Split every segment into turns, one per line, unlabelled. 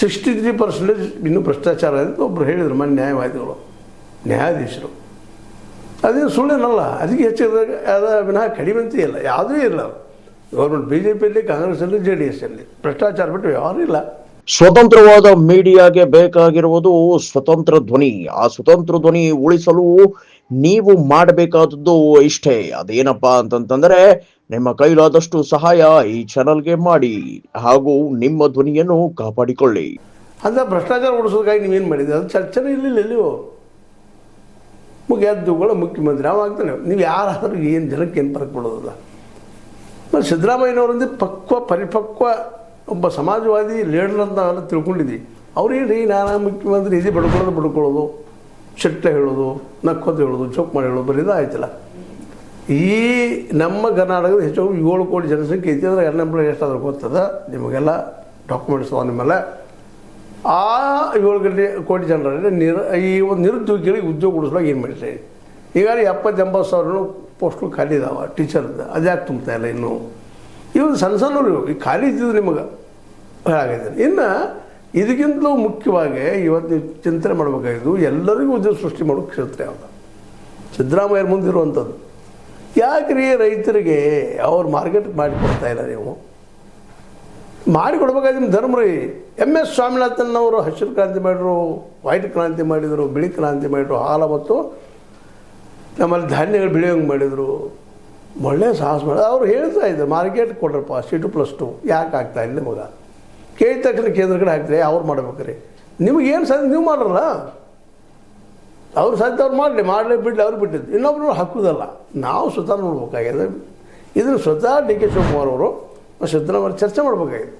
63% ಇನ್ನೂ ಭ್ರಷ್ಟಾಚಾರ ಅಂತ ಒಬ್ಬರು ಹೇಳಿದರು ಮನೆ ನ್ಯಾಯವಾದಿಗಳು, ನ್ಯಾಯಾಧೀಶರು. ಅದೇನು ಸುಳ್ಳೇನಲ್ಲ, ಅದಕ್ಕೆ ಹೆಚ್ಚಿದಾಗ ಅದ ವಿನಃ ಕಡಿಮೆ ಅಂತ ಇಲ್ಲ, ಯಾವುದೂ ಇಲ್ಲ. ಗೌರ್ಮೆಂಟ್ BJPಯಲ್ಲಿ, ಕಾಂಗ್ರೆಸ್ಸಲ್ಲಿ, JDSಲ್ಲಿ ಭ್ರಷ್ಟಾಚಾರ ಬಿಟ್ಟು ಯಾರೂ ಇಲ್ಲ.
ಸ್ವತಂತ್ರವಾದ ಮೀಡಿಯಾಗೆ ಬೇಕಾಗಿರುವುದು ಸ್ವತಂತ್ರ ಧ್ವನಿ. ಆ ಸ್ವತಂತ್ರ ಧ್ವನಿ ಉಳಿಸಲು ನೀವು ಮಾಡಬೇಕಾದದ್ದು ಇಷ್ಟೇ. ಅದೇನಪ್ಪಾ ಅಂತಂತಂದ್ರೆ ನಿಮ್ಮ ಕೈಲಾದಷ್ಟು ಸಹಾಯ ಈ ಚಾನಲ್ಗೆ ಮಾಡಿ ಹಾಗೂ ನಿಮ್ಮ ಧ್ವನಿಯನ್ನು ಕಾಪಾಡಿಕೊಳ್ಳಿ.
ಅಂತ ಭ್ರಷ್ಟಾಚಾರ ಉಳಿಸೋದಕ್ಕಾಗಿ ನೀವೇನು ಮಾಡಿದ್ರಿ? ಅದು ಚರ್ಚೆನೇ ಇರಲಿಲ್ಲ ಎಲ್ಲಿಯೂ. ಗೆದ್ದುಗಳು ಮುಖ್ಯಮಂತ್ರಿ ಅವ ಆಗ್ತಾನೆ. ನೀವು ಯಾರಾದರೂ ಏನು ಜನಕ್ಕೆ ಏನು ಫರಕ್ ಬಿಡೋದಿಲ್ಲ. ಮತ್ತು ಸಿದ್ದರಾಮಯ್ಯನವರಿಂದ ಪರಿಪಕ್ವ ಒಬ್ಬ ಸಮಾಜವಾದಿ ಲೀಡರ್ ಅಂತ ನಾವೆಲ್ಲ ತಿಳ್ಕೊಂಡಿದ್ವಿ. ಅವ್ರೇನು ನಾನು ಮುಖ್ಯಮಂತ್ರಿ ಇದೇ ಬಡ್ಕೊಳ್ಳೋದು, ಶೆಟ್ಲೆ ಹೇಳೋದು, ನಕ್ಕೋದು ಹೇಳೋದು, ಚೌಕ್ ಮಾಡಿ ಹೇಳೋದು, ಬರೀ ಆಯ್ತಲ್ಲ. ಈ ನಮ್ಮ ಕರ್ನಾಟಕದ ಹೆಚ್ಚು 7 ಕೋಟಿ ಜನಸಂಖ್ಯೆ ಐತಿ. ಅಂದರೆ ಅನ್ಎಂಪ್ಲಾಯ್ಡ್ ಎಷ್ಟಾದ್ರೂ ಗೊತ್ತದ ನಿಮಗೆಲ್ಲ, ಡಾಕ್ಯುಮೆಂಟ್ಸ್ ಅವ ನಿಮ್ಮೆಲ್ಲ. ಆ 7 ಕೋಟಿ ಜನರಲ್ಲಿ ಈ ಒಂದು ನಿರುದ್ಯೋಗಿಗಳಿಗೆ ಉದ್ಯೋಗ ಕೊಡಿಸ್ಲಾಗ ಏನು ಮಾಡಿರಿ? ಈಗಾಗಲೇ 70-80 ಸಾವಿರ ಪೋಸ್ಟು ಖಾಲಿ ಇದಾವೆ ಟೀಚರ್ದು. ಅದ್ಯಾಕೆ ತುಂಬ್ತಾ ಇಲ್ಲ ಇನ್ನೂ? ಇವು ಸಣ್ಣವರು ಈಗ ಖಾಲಿ ಇದ್ದಿದ್ದು ನಿಮಗೆ ಹಾಗಾಗಿದೆ. ಇನ್ನು ಇದಕ್ಕಿಂತಲೂ ಮುಖ್ಯವಾಗಿ ಇವತ್ತು ನೀವು ಚಿಂತನೆ ಮಾಡಬೇಕಾಗಿದ್ದು ಎಲ್ಲರಿಗೂ ಉದ್ಯೋಗ ಸೃಷ್ಟಿ ಮಾಡೋ ಕ್ಷೇತ್ರ ಯಾವುದು? ಸಿದ್ದರಾಮಯ್ಯರ ಮುಂದಿರುವಂಥದ್ದು. ಯಾಕ್ರಿ ರೈತರಿಗೆ ಅವ್ರು ಮಾರ್ಕೆಟ್ ಮಾಡಿಕೊಡ್ತಾ ಇಲ್ಲ? ನೀವು ಮಾಡಿಕೊಡ್ಬೇಕಾದ್ರೆ ನಿಮ್ಮ ಧರ್ಮ ರೀ. MS ಸ್ವಾಮಿನಾಥನ್ ಹಸಿರು ಕ್ರಾಂತಿ ಮಾಡಿದ್ರು, ವೈಟ್ ಕ್ರಾಂತಿ ಮಾಡಿದರು, ಬಿಳಿ ಕ್ರಾಂತಿ ಮಾಡಿದ್ರು, ಹಾಲು ಮತ್ತು ನಮ್ಮಲ್ಲಿ ಧಾನ್ಯಗಳು ಬೆಳೆಯೋಂಗೆ ಮಾಡಿದರು. ಒಳ್ಳೆಯ ಸಾಹಸ ಮಾಡಿದ್ರು. ಅವ್ರು ಹೇಳ್ತಾ ಇದ್ದಾರೆ ಮಾರ್ಕೆಟ್ ಕೊಡ್ರಪ್ಪ, C2+2 ಯಾಕೆ ಆಗ್ತಾ ಇಲ್ಲ ನಿಮಗೆ? ಕೇಳಿದ ತಕ್ಷಣ ಕೇಂದ್ರ ಕಡೆ ಹಾಕ್ತಾರೆ, ಅವ್ರು ಮಾಡ್ಬೇಕ್ರಿ. ನಿಮಗೇನು ಸಾಧ್ಯ ನೀವು ಮಾಡ್ರಲ್ಲ, ಅವ್ರು ಸಾಧ್ಯ ಅವ್ರು ಮಾಡಲಿ ಬಿಡಲಿ, ಅವ್ರು ಬಿಟ್ಟಿದ್ದು. ಇನ್ನೊಬ್ರು ಹಾಕೋದಲ್ಲ, ನಾವು ಸ್ವತಃ ನೋಡ್ಬೇಕಾಗಿದೆ. ಇದನ್ನು ಸ್ವತಃ DK ಶಿವಕುಮಾರ್ ಅವರು ಸಿದ್ದರಾಮಯ್ಯ ಚರ್ಚೆ ಮಾಡಬೇಕಾಗಿದೆ.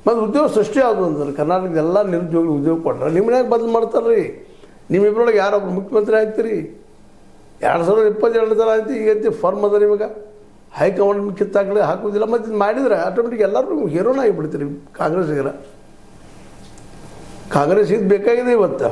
ಮತ್ತು ಉದ್ಯೋಗ ಸೃಷ್ಟಿ ಯಾವುದು ಅಂತಂದ್ರೆ ಕರ್ನಾಟಕದ ಎಲ್ಲ ನಿರುದ್ಯೋಗಿ ಉದ್ಯೋಗ ಕೊಟ್ಟರೆ ನಿಮ್ಮನ್ಯಾಗ ಬದಲು ಮಾಡ್ತಾರೆ ರೀ. ನಿಮ್ಮಿಬ್ಬರೊಳಗೆ ಯಾರೊಬ್ರು ಮುಖ್ಯಮಂತ್ರಿ ಆಗ್ತೀರಿ? 2022 ಥರ ಆಯ್ತು. ಈಗಂತ ಫಾರ್ಮ್ ಅದ ನಿಮಗೆ ಹೈಕಮಾಂಡ್ ಕಿತ್ತಾಕಲಿ ಹಾಕೋದಿಲ್ಲ. ಮತ್ತು ಇದು ಮಾಡಿದರೆ ಆಟೋಮೆಟಿಕ್ ಎಲ್ಲರೂ ಹೀರೋನ ಆಗಿಬಿಡ್ತೀರಿ. ಕಾಂಗ್ರೆಸ್ ಇದು ಬೇಕಾಗಿದೆ ಇವತ್ತು.